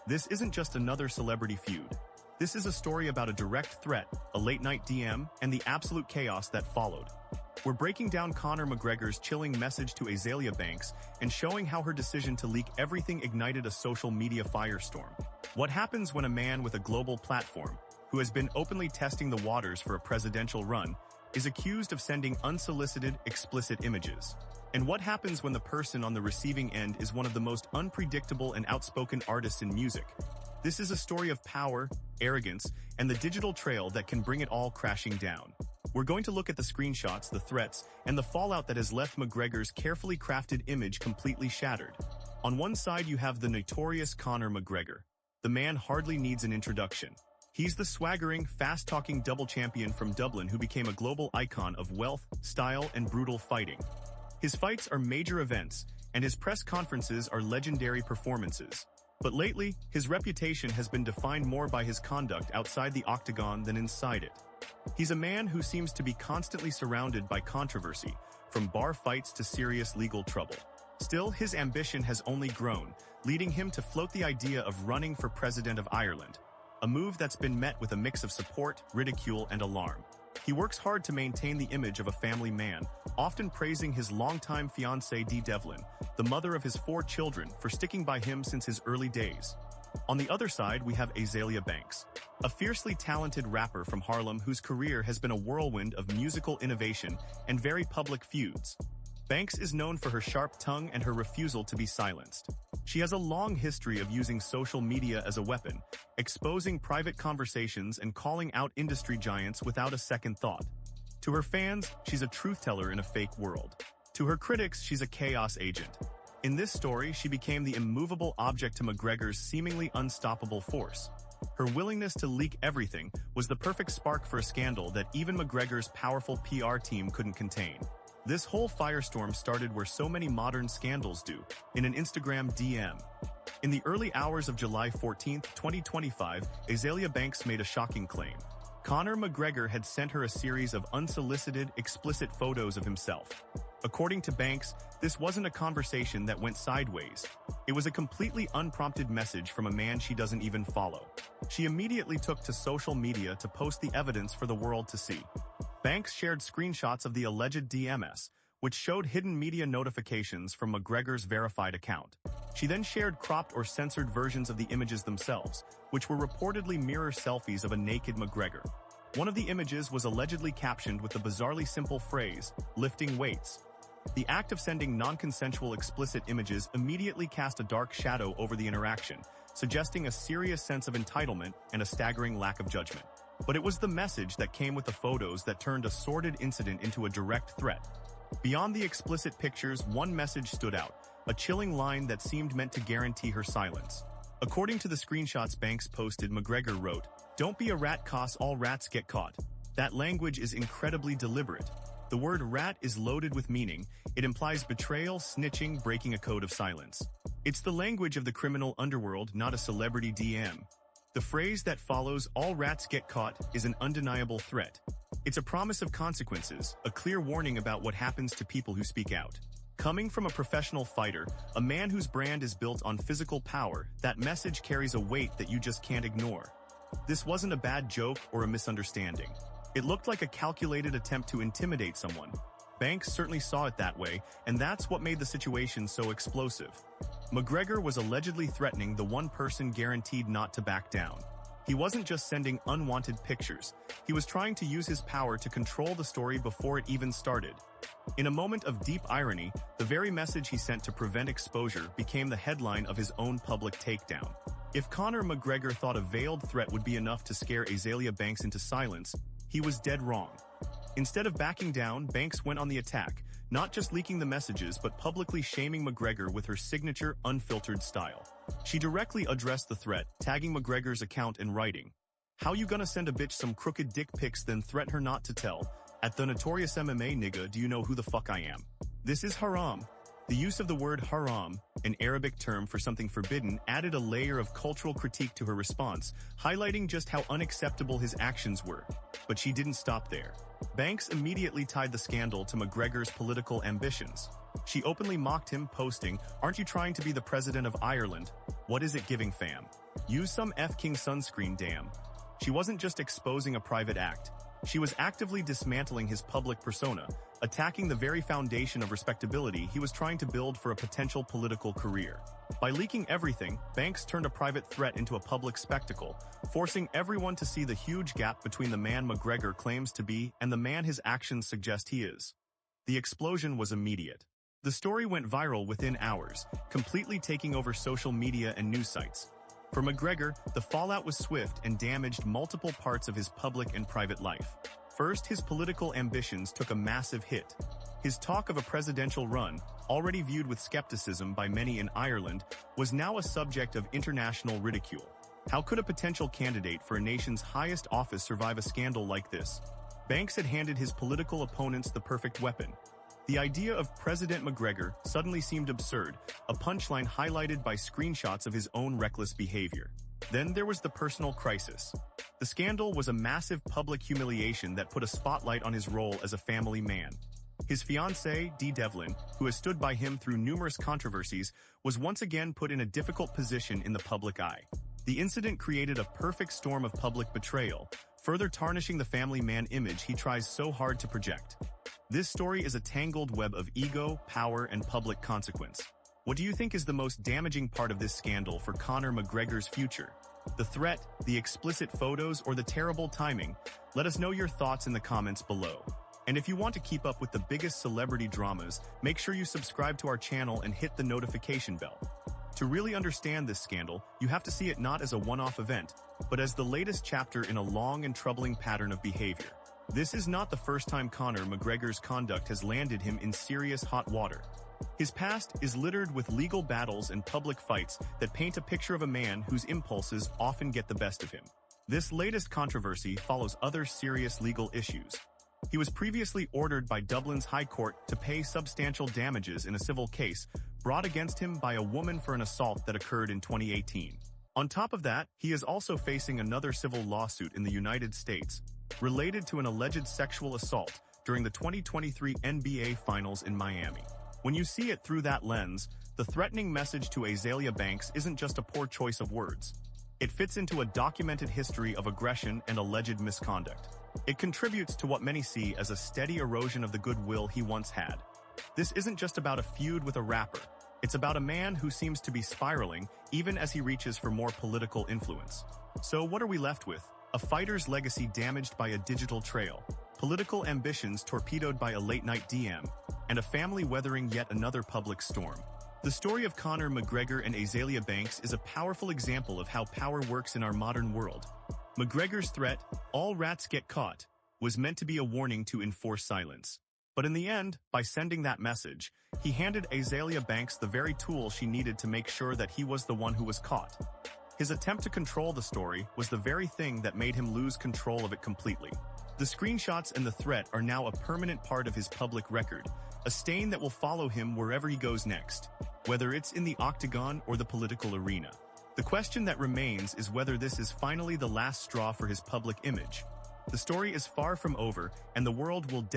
This isn't just another celebrity feud. This is a story about a direct threat, a late-night DM, and the absolute chaos that followed. We're breaking down Conor McGregor's chilling message to Azealia Banks and showing how her decision to leak everything ignited a social media firestorm. What happens when a man with a global platform, who has been openly testing the waters for a presidential run, is accused of sending unsolicited, explicit images? And what happens when the person on the receiving end is one of the most unpredictable and outspoken artists in music? This is a story of power, arrogance, and the digital trail that can bring it all crashing down. We're going to look at the screenshots, the threats, and the fallout that has left McGregor's carefully crafted image completely shattered. On one side you have the notorious Conor McGregor. The man hardly needs an introduction. He's the swaggering, fast-talking double champion from Dublin who became a global icon of wealth, style, and brutal fighting. His fights are major events, and his press conferences are legendary performances. But lately, his reputation has been defined more by his conduct outside the octagon than inside it. He's a man who seems to be constantly surrounded by controversy, from bar fights to serious legal trouble. Still, his ambition has only grown, leading him to float the idea of running for president of Ireland, a move that's been met with a mix of support, ridicule, and alarm. He works hard to maintain the image of a family man, often praising his longtime fiancée Dee Devlin, the mother of his 4 children, for sticking by him since his early days. On the other side, we have Azealia Banks, a fiercely talented rapper from Harlem whose career has been a whirlwind of musical innovation and very public feuds. Banks is known for her sharp tongue and her refusal to be silenced. She has a long history of using social media as a weapon, exposing private conversations and calling out industry giants without a second thought. To her fans, she's a truth-teller in a fake world. To her critics, she's a chaos agent. In this story, she became the immovable object to McGregor's seemingly unstoppable force. Her willingness to leak everything was the perfect spark for a scandal that even McGregor's powerful PR team couldn't contain. This whole firestorm started where so many modern scandals do, in an Instagram DM. In the early hours of July 14, 2025, Azealia Banks made a shocking claim. Conor McGregor had sent her a series of unsolicited, explicit photos of himself. According to Banks, this wasn't a conversation that went sideways. It was a completely unprompted message from a man she doesn't even follow. She immediately took to social media to post the evidence for the world to see. Banks shared screenshots of the alleged DMS, which showed hidden media notifications from McGregor's verified account. She then shared cropped or censored versions of the images themselves, which were reportedly mirror selfies of a naked McGregor. One of the images was allegedly captioned with the bizarrely simple phrase, "lifting weights." The act of sending non-consensual explicit images immediately cast a dark shadow over the interaction, suggesting a serious sense of entitlement and a staggering lack of judgment. But it was the message that came with the photos that turned a sordid incident into a direct threat. Beyond the explicit pictures, one message stood out, a chilling line that seemed meant to guarantee her silence. According to the screenshots Banks posted, McGregor wrote, "Don't be a rat, 'cause all rats get caught." That language is incredibly deliberate. The word rat is loaded with meaning. It implies betrayal, snitching, breaking a code of silence. It's the language of the criminal underworld, not a celebrity DM. The phrase that follows, "all rats get caught," is an undeniable threat. It's a promise of consequences, a clear warning about what happens to people who speak out. Coming from a professional fighter, a man whose brand is built on physical power, that message carries a weight that you just can't ignore. This wasn't a bad joke or a misunderstanding. It looked like a calculated attempt to intimidate someone. Banks certainly saw it that way, and that's what made the situation so explosive. McGregor was allegedly threatening the one person guaranteed not to back down. He wasn't just sending unwanted pictures. He was trying to use his power to control the story before it even started. In a moment of deep irony, the very message he sent to prevent exposure became the headline of his own public takedown. If Conor McGregor thought a veiled threat would be enough to scare Azealia Banks into silence, he was dead wrong. Instead of backing down, Banks went on the attack, not just leaking the messages but publicly shaming McGregor with her signature, unfiltered style. She directly addressed the threat, tagging McGregor's account and writing, "How you gonna send a bitch some crooked dick pics then threaten her not to tell? At the notorious MMA nigga, do you know who the fuck I am? This is haram." The use of the word haram, an Arabic term for something forbidden, added a layer of cultural critique to her response, highlighting just how unacceptable his actions were. But she didn't stop there. Banks immediately tied the scandal to McGregor's political ambitions. She openly mocked him, posting, "Aren't you trying to be the president of Ireland? What is it giving, fam?" Use some F-King sunscreen, damn. She wasn't just exposing a private act. She was actively dismantling his public persona, attacking the very foundation of respectability he was trying to build for a potential political career. By leaking everything, Banks turned a private threat into a public spectacle, forcing everyone to see the huge gap between the man McGregor claims to be and the man his actions suggest he is. The explosion was immediate. The story went viral within hours, completely taking over social media and news sites. For McGregor, the fallout was swift and damaged multiple parts of his public and private life. First, his political ambitions took a massive hit. His talk of a presidential run, already viewed with skepticism by many in Ireland, was now a subject of international ridicule. How could a potential candidate for a nation's highest office survive a scandal like this? Banks had handed his political opponents the perfect weapon. The idea of President McGregor suddenly seemed absurd, a punchline highlighted by screenshots of his own reckless behavior. Then there was the personal crisis. The scandal was a massive public humiliation that put a spotlight on his role as a family man. His fiancée, Dee Devlin, who has stood by him through numerous controversies, was once again put in a difficult position in the public eye. The incident created a perfect storm of public betrayal, further tarnishing the family man image he tries so hard to project. This story is a tangled web of ego, power, and public consequence. What do you think is the most damaging part of this scandal for Conor McGregor's future? The threat, the explicit photos, or the terrible timing? Let us know your thoughts in the comments below. And if you want to keep up with the biggest celebrity dramas, make sure you subscribe to our channel and hit the notification bell. To really understand this scandal, you have to see it not as a one-off event, but as the latest chapter in a long and troubling pattern of behavior. This is not the first time Conor McGregor's conduct has landed him in serious hot water. His past is littered with legal battles and public fights that paint a picture of a man whose impulses often get the best of him. This latest controversy follows other serious legal issues. He was previously ordered by Dublin's High Court to pay substantial damages in a civil case brought against him by a woman for an assault that occurred in 2018. On top of that, he is also facing another civil lawsuit in the United States, related to an alleged sexual assault during the 2023 NBA Finals in Miami. When you see it through that lens, the threatening message to Azealia Banks isn't just a poor choice of words. It fits into a documented history of aggression and alleged misconduct. It contributes to what many see as a steady erosion of the goodwill he once had. This isn't just about a feud with a rapper. It's about a man who seems to be spiraling even as he reaches for more political influence. So what are we left with? A fighter's legacy damaged by a digital trail, political ambitions torpedoed by a late-night DM, and a family weathering yet another public storm. The story of Conor McGregor and Azealia Banks is a powerful example of how power works in our modern world. McGregor's threat, "All rats get caught," was meant to be a warning to enforce silence. But in the end, by sending that message, he handed Azealia Banks the very tool she needed to make sure that he was the one who was caught. His attempt to control the story was the very thing that made him lose control of it completely. The screenshots and the threat are now a permanent part of his public record, a stain that will follow him wherever he goes next, whether it's in the octagon or the political arena. The question that remains is whether this is finally the last straw for his public image. The story is far from over, and the world will definitely